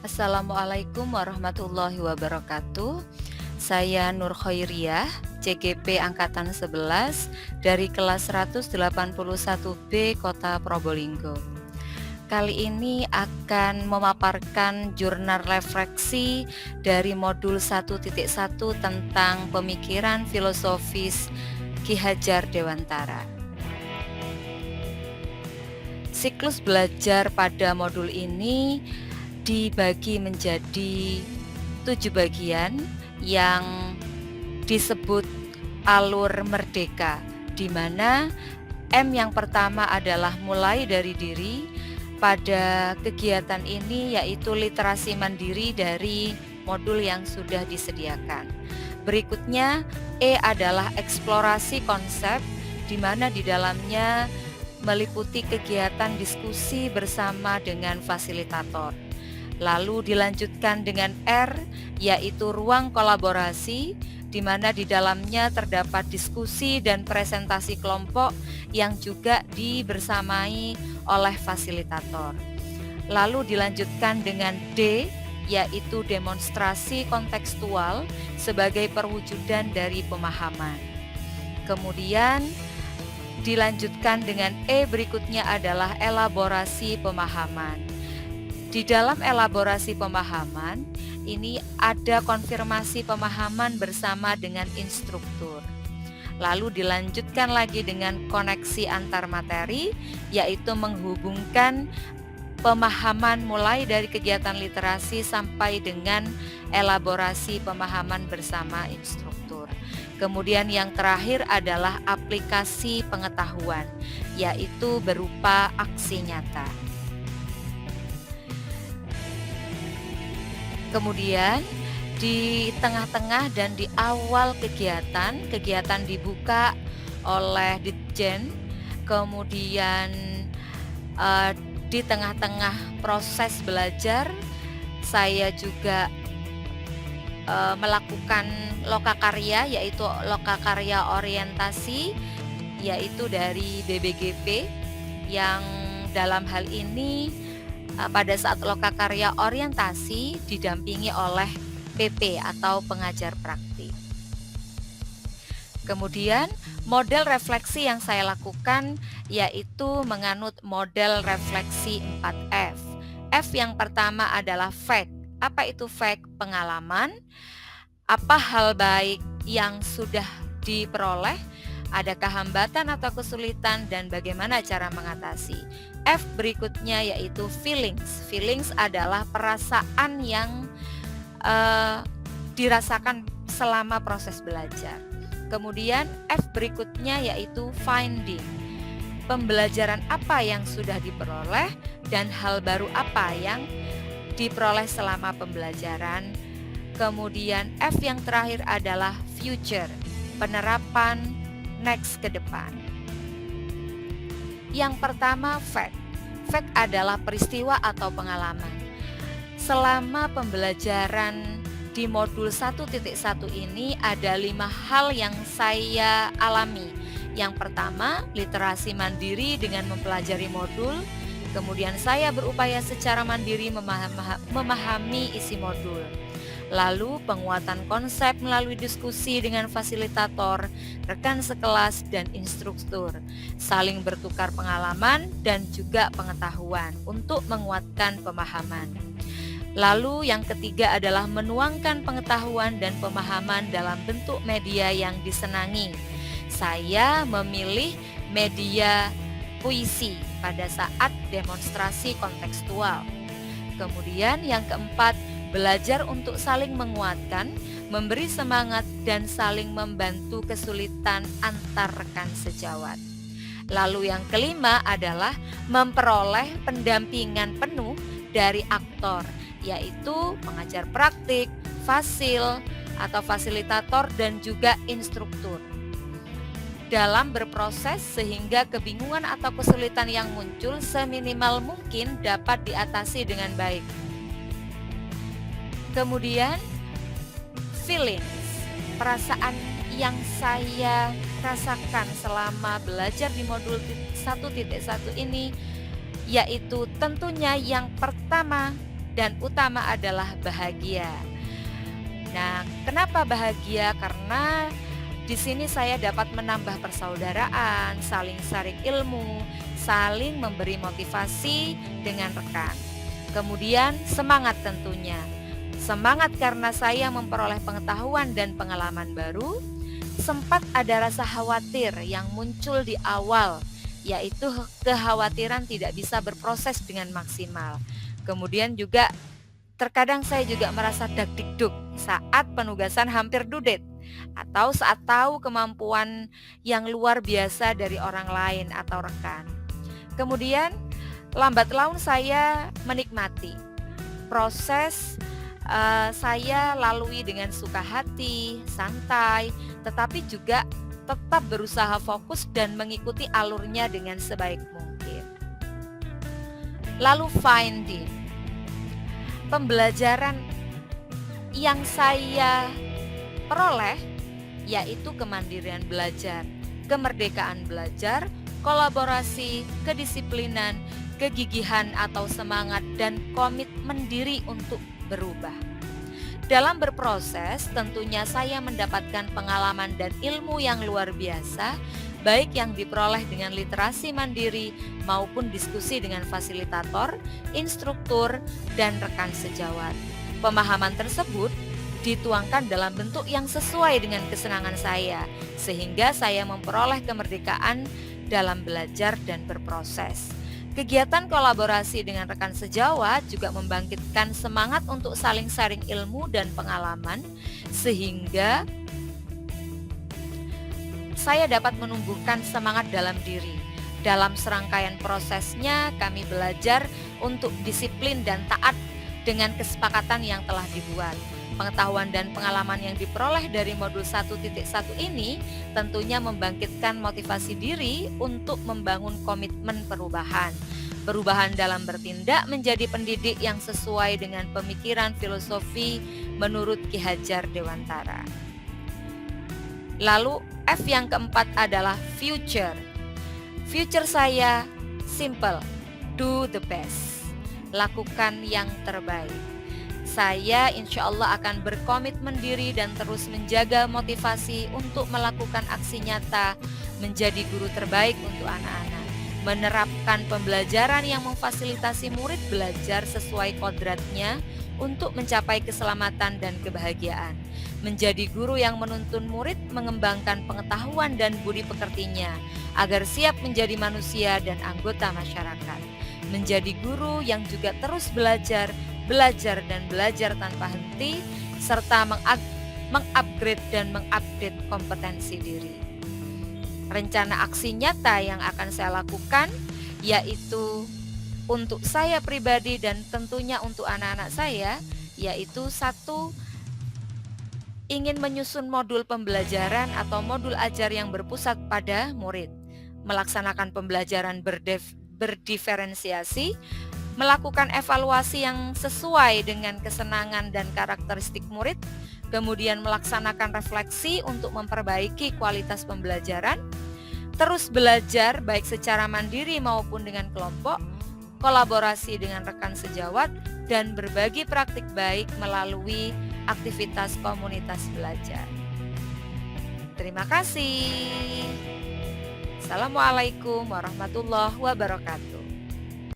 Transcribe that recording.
Assalamualaikum warahmatullahi wabarakatuh. Saya Nur Khairiyah, CGP Angkatan 11 dari kelas 181B Kota Probolinggo. Kali ini akan memaparkan jurnal refleksi dari modul 1.1 tentang pemikiran filosofis Ki Hajar Dewantara. Siklus belajar pada modul ini dibagi menjadi 7 bagian yang disebut alur merdeka, di mana M yang pertama adalah mulai dari diri. Pada kegiatan ini yaitu literasi mandiri dari modul yang sudah disediakan. Berikutnya E adalah eksplorasi konsep, di mana di dalamnya meliputi kegiatan diskusi bersama dengan fasilitator. Lalu dilanjutkan dengan R, yaitu ruang kolaborasi, di mana di dalamnya terdapat diskusi dan presentasi kelompok yang juga dibersamai oleh fasilitator. Lalu dilanjutkan dengan D, yaitu demonstrasi kontekstual sebagai perwujudan dari pemahaman. Kemudian dilanjutkan dengan E berikutnya adalah elaborasi pemahaman. Di dalam elaborasi pemahaman, ini ada konfirmasi pemahaman bersama dengan instruktur. Lalu dilanjutkan lagi dengan koneksi antar materi, yaitu menghubungkan pemahaman mulai dari kegiatan literasi sampai dengan elaborasi pemahaman bersama instruktur. Kemudian yang terakhir adalah aplikasi pengetahuan, yaitu berupa aksi nyata. Kemudian di tengah-tengah dan di awal kegiatan dibuka oleh Ditjen. Kemudian di tengah-tengah proses belajar saya juga melakukan lokakarya, yaitu lokakarya orientasi, yaitu dari BBGP, yang dalam hal ini pada saat lokakarya orientasi didampingi oleh PP atau pengajar praktik. Kemudian model refleksi yang saya lakukan yaitu menganut model refleksi 4F. F yang pertama adalah fact. Apa itu fact? Pengalaman. Apa hal baik yang sudah diperoleh? Adakah hambatan atau kesulitan dan bagaimana cara mengatasi? F berikutnya yaitu feelings. Feelings adalah perasaan yang dirasakan selama proses belajar. Kemudian F berikutnya yaitu finding. Pembelajaran apa yang sudah diperoleh dan hal baru apa yang diperoleh selama pembelajaran. Kemudian F yang terakhir adalah future. Penerapan next ke depan. Yang pertama fact. Fact adalah peristiwa atau pengalaman. Selama pembelajaran di modul 1.1 ini ada 5 hal yang saya alami. Yang pertama, literasi mandiri dengan mempelajari modul. Kemudian saya berupaya secara mandiri memahami isi modul. Lalu penguatan konsep melalui diskusi dengan fasilitator, rekan sekelas, dan instruktur. Saling bertukar pengalaman dan juga pengetahuan untuk menguatkan pemahaman. Lalu yang ketiga adalah menuangkan pengetahuan dan pemahaman dalam bentuk media yang disenangi. Saya memilih media puisi pada saat demonstrasi kontekstual. Kemudian yang keempat, belajar untuk saling menguatkan, memberi semangat, dan saling membantu kesulitan antar rekan sejawat. Lalu yang kelima adalah memperoleh pendampingan penuh dari aktor, yaitu pengajar praktik, fasil atau fasilitator, dan juga instruktur. Dalam berproses sehingga kebingungan atau kesulitan yang muncul seminimal mungkin dapat diatasi dengan baik. Kemudian feelings, perasaan yang saya rasakan selama belajar di modul 1.1 ini, yaitu tentunya yang pertama dan utama adalah bahagia. Nah, kenapa bahagia? Karena di sini saya dapat menambah persaudaraan, saling sharing ilmu, saling memberi motivasi dengan rekan. Kemudian semangat tentunya. Semangat karena saya memperoleh pengetahuan dan pengalaman baru. Sempat ada rasa khawatir yang muncul di awal, yaitu kekhawatiran tidak bisa berproses dengan maksimal. Kemudian juga terkadang saya juga merasa dag-digdug saat penugasan hampir due date atau saat tahu kemampuan yang luar biasa dari orang lain atau rekan. Kemudian lambat laun saya menikmati proses, saya lalui dengan suka hati, santai, tetapi juga tetap berusaha fokus dan mengikuti alurnya dengan sebaik mungkin. Lalu finding pembelajaran yang saya peroleh yaitu kemandirian belajar, kemerdekaan belajar, kolaborasi, kedisiplinan, kegigihan atau semangat, dan komitmen diri untuk berubah. Dalam berproses, tentunya saya mendapatkan pengalaman dan ilmu yang luar biasa, baik yang diperoleh dengan literasi mandiri maupun diskusi dengan fasilitator, instruktur, dan rekan sejawat. Pemahaman tersebut dituangkan dalam bentuk yang sesuai dengan kesenangan saya, sehingga saya memperoleh kemerdekaan dalam belajar dan berproses. Kegiatan kolaborasi dengan rekan sejawat juga membangkitkan semangat untuk saling sharing ilmu dan pengalaman, sehingga saya dapat menumbuhkan semangat dalam diri. Dalam serangkaian prosesnya, kami belajar untuk disiplin dan taat dengan kesepakatan yang telah dibuat. Pengetahuan dan pengalaman yang diperoleh dari modul 1.1 ini tentunya membangkitkan motivasi diri untuk membangun komitmen perubahan. Perubahan dalam bertindak menjadi pendidik yang sesuai dengan pemikiran filosofi menurut Ki Hajar Dewantara. Lalu F yang keempat adalah future. Future saya simple, do the best. Lakukan yang terbaik. Saya insya Allah akan berkomitmen diri dan terus menjaga motivasi untuk melakukan aksi nyata menjadi guru terbaik untuk anak-anak. Menerapkan pembelajaran yang memfasilitasi murid belajar sesuai kodratnya untuk mencapai keselamatan dan kebahagiaan. Menjadi guru yang menuntun murid mengembangkan pengetahuan dan budi pekertinya agar siap menjadi manusia dan anggota masyarakat. Menjadi guru yang juga terus belajar dan belajar tanpa henti, serta mengupgrade dan mengupdate kompetensi diri. Rencana aksi nyata yang akan saya lakukan yaitu untuk saya pribadi dan tentunya untuk anak-anak saya, yaitu 1, ingin menyusun modul pembelajaran atau modul ajar yang berpusat pada murid, melaksanakan pembelajaran berdiferensiasi, melakukan evaluasi yang sesuai dengan kesenangan dan karakteristik murid, kemudian melaksanakan refleksi untuk memperbaiki kualitas pembelajaran, terus belajar baik secara mandiri maupun dengan kelompok, kolaborasi dengan rekan sejawat, dan berbagi praktik baik melalui aktivitas komunitas belajar. Terima kasih. Assalamualaikum warahmatullahi wabarakatuh.